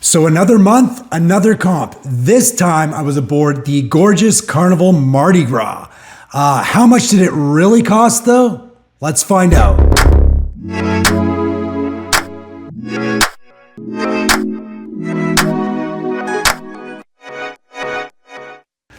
So another month, another comp. This time I was aboard the gorgeous Carnival Mardi Gras. How much did it really cost though? Let's find out.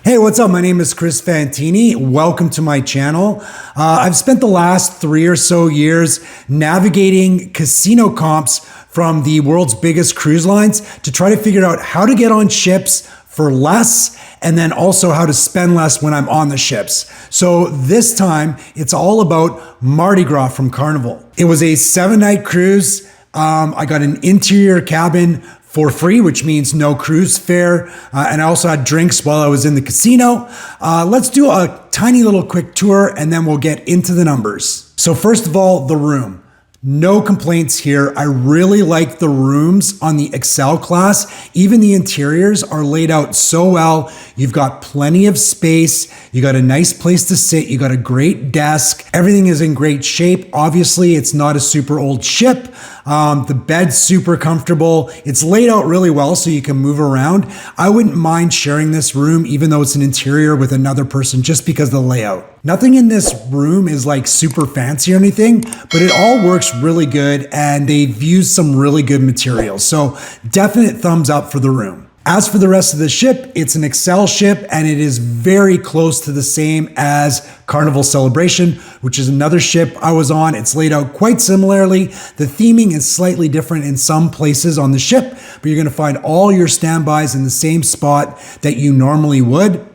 Hey, what's up? My name is Chris Fantini. Welcome to my channel. I've spent the last 3 or so years navigating casino comps from the world's biggest cruise lines to try to figure out how to get on ships for less and then also how to spend less when I'm on the ships. So this time it's all about Mardi Gras from Carnival. It was a 7-night cruise. I got an interior cabin for free, which means no cruise fare. And I also had drinks while I was in the casino. Let's do a tiny little quick tour and then we'll get into the numbers. So first of all, the room. No complaints here. I really like the rooms on the Excel class. Even the interiors are laid out so well. You've got plenty of space. You got a nice place to sit. You got a great desk. Everything is in great shape. Obviously, it's not a super old ship. The bed's super comfortable. It's laid out really well so you can move around. I wouldn't mind sharing this room even though it's an interior with another person just because of the layout. Nothing in this room is like super fancy or anything, but it all works really good and they've used some really good materials. So definite thumbs up for the room. As for the rest of the ship, it's an Excel ship and it is very close to the same as Carnival Celebration, which is another ship I was on. It's laid out quite similarly. The theming is slightly different in some places on the ship, but you're gonna find all your standbys in the same spot that you normally would.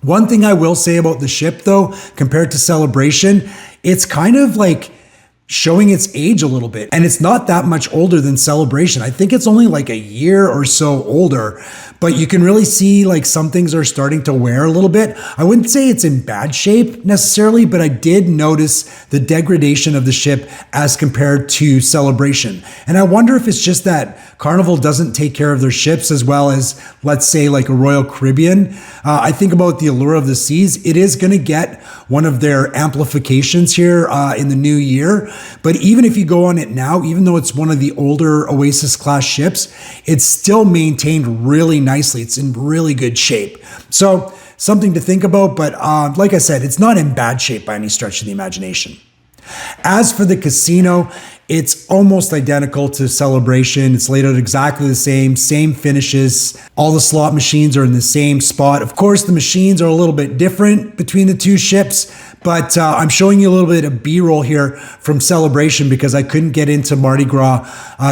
One thing I will say about the ship though, compared to Celebration, it's kind of like showing its age a little bit. And it's not that much older than Celebration. I think it's only like a year or so older, but you can really see like some things are starting to wear a little bit. I wouldn't say it's in bad shape necessarily, but I did notice the degradation of the ship as compared to Celebration. And I wonder if it's just that Carnival doesn't take care of their ships as well as, let's say, like a Royal Caribbean. I think about the Allure of the Seas. It is going to get one of their amplifications here in the new year. But even if you go on it now, even though it's one of the older Oasis class ships, it's still maintained really nicely. It's in really good shape. So something to think about, but like I said, it's not in bad shape by any stretch of the imagination. As for the casino, it's almost identical to Celebration. It's laid out exactly the same finishes. All the slot machines are in the same spot. Of course, the machines are a little bit different between the two ships, but I'm showing you a little bit of B-roll here from Celebration because I couldn't get into Mardi Gras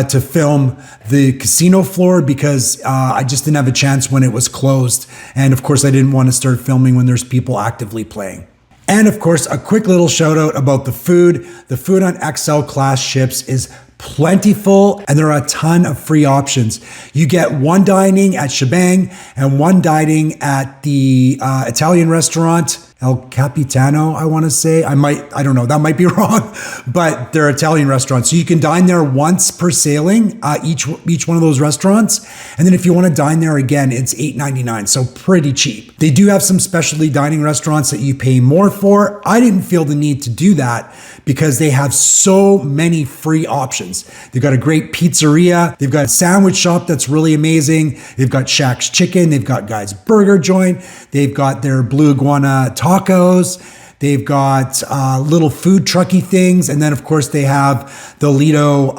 to film the casino floor because I just didn't have a chance when it was closed. And of course, I didn't want to start filming when there's people actively playing. And of course, a quick little shout out about the food. The food on XL class ships is plentiful and there are a ton of free options. You get one dining at Shebang and one dining at the Italian restaurant, El Capitano, I want to say. I don't know, that might be wrong, but they're Italian restaurants. So you can dine there once per sailing, each one of those restaurants. And then if you want to dine there again, it's $8.99, so pretty cheap. They do have some specialty dining restaurants that you pay more for. I didn't feel the need to do that because they have so many free options. They've got a great pizzeria. They've got a sandwich shop that's really amazing. They've got Shaq's Chicken. They've got Guy's Burger Joint. They've got their Blue Iguana tacos. They've got little food trucky things. And then of course they have the Lido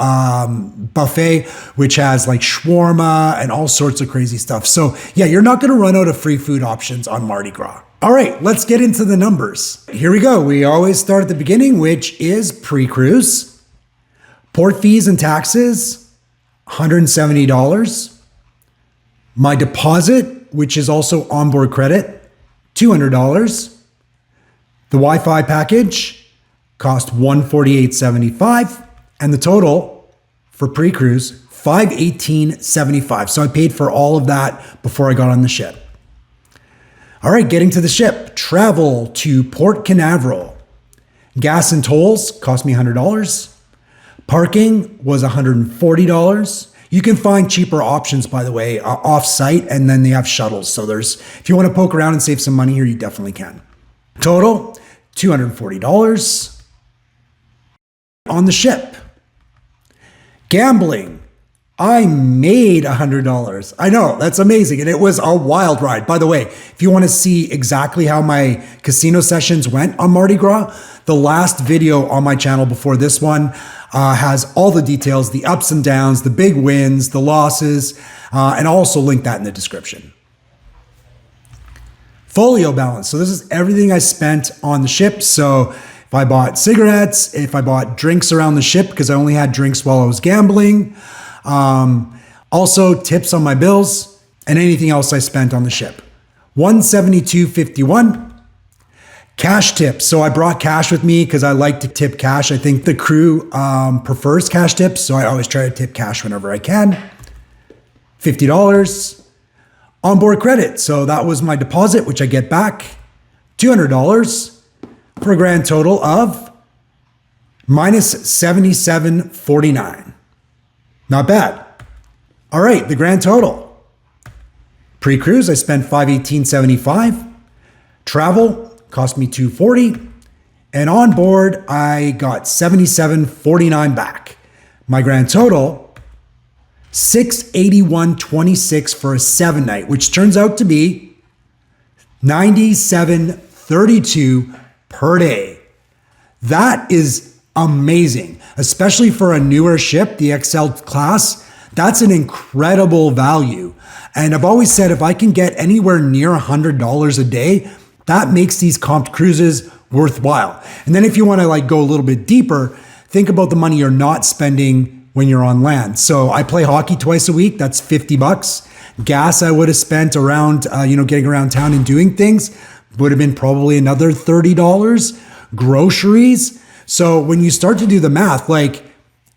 buffet, which has like shawarma and all sorts of crazy stuff. So yeah, you're not gonna run out of free food options on Mardi Gras. All right, let's get into the numbers. Here we go. We always start at the beginning, which is pre-cruise. Port fees and taxes, $170. My deposit, which is also onboard credit, $200. The Wi-Fi package cost $148.75, and the total for pre-cruise, $518.75. So I paid for all of that before I got on the ship. All right, getting to the ship, travel to Port Canaveral. Gas and tolls cost me $100. Parking was $140. You can find cheaper options, by the way, off-site, and then they have shuttles. So if you want to poke around and save some money here, you definitely can. Total, $240. On the ship, gambling, I made $100. I know, that's amazing. And it was a wild ride. By the way, if you want to see exactly how my casino sessions went on Mardi Gras, the last video on my channel before this one has all the details, the ups and downs, the big wins, the losses, and I'll also link that in the description. Folio balance. So this is everything I spent on the ship. So if I bought cigarettes, if I bought drinks around the ship, because I only had drinks while I was gambling, also tips on my bills and anything else I spent on the ship. $172.51. Cash tips. So I brought cash with me because I like to tip cash. I think the crew prefers cash tips, so I always try to tip cash whenever I can. $50. Onboard credit. So that was my deposit, which I get back. $200 for a grand total of minus $77.49. Not bad. All right, the grand total. Pre-cruise, I spent $518.75. Travel cost me $240. And on board, I got $77.49 back. My grand total, $681.26 for a 7-night, which turns out to be $97.32 per day. That is amazing, especially for a newer ship, the XL class. That's an incredible value. And I've always said if I can get anywhere near $100 a day, that makes these comped cruises worthwhile. And then if you want to like go a little bit deeper, think about the money you're not spending when you're on land. So I play hockey twice a week. That's $50. Gas I would have spent around, getting around town and doing things would have been probably another $30. Groceries. So when you start to do the math, like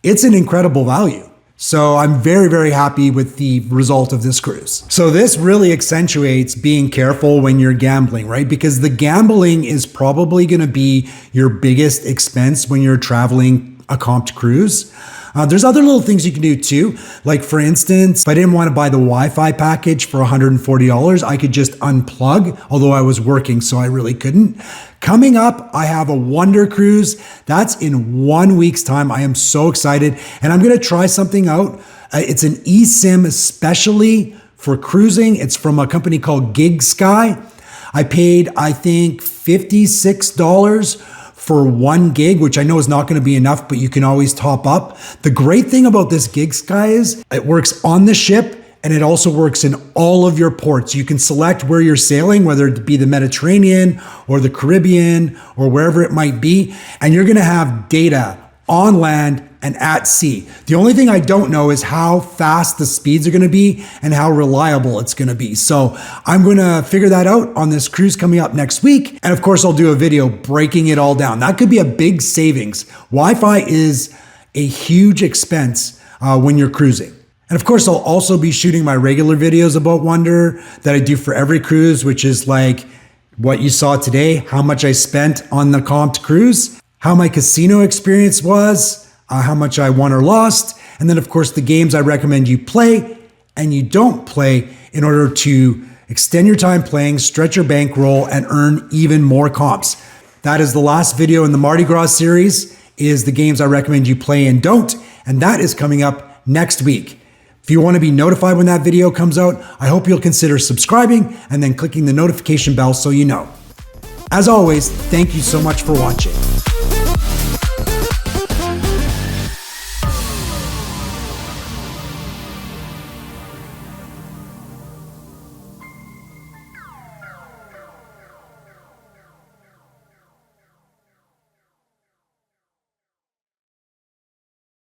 it's an incredible value. So I'm very, very happy with the result of this cruise. So this really accentuates being careful when you're gambling, right? Because the gambling is probably going to be your biggest expense when you're traveling a comped cruise. There's other little things you can do too. Like for instance, if I didn't want to buy the Wi-Fi package for $140, I could just unplug, although I was working, so I really couldn't. Coming up, I have a Wonder Cruise. That's in 1 week's time. I am so excited. And I'm going to try something out. It's an eSIM especially for cruising. It's from a company called Gig Sky. I paid, I think, $56 for 1 gig, which I know is not going to be enough, but you can always top up. The great thing about this Gig Sky is it works on the ship and it also works in all of your ports. You can select where you're sailing, whether it be the Mediterranean or the Caribbean or wherever it might be, and you're going to have data on land and at sea. The only thing I don't know is how fast the speeds are going to be and how reliable it's going to be. So I'm going to figure that out on this cruise coming up next week. And of course, I'll do a video breaking it all down. That could be a big savings. Wi-Fi is a huge expense when you're cruising. And of course, I'll also be shooting my regular videos about Wonder that I do for every cruise, which is like what you saw today, how much I spent on the comped cruise, how my casino experience was, how much I won or lost, and then of course the games I recommend you play and you don't play in order to extend your time playing, stretch your bankroll, and earn even more comps. That is the last video in the Mardi Gras series, is the games I recommend you play and don't, and that is coming up next week. If you want to be notified when that video comes out, I hope you'll consider subscribing and then clicking the notification bell so you know. As always, thank you so much for watching.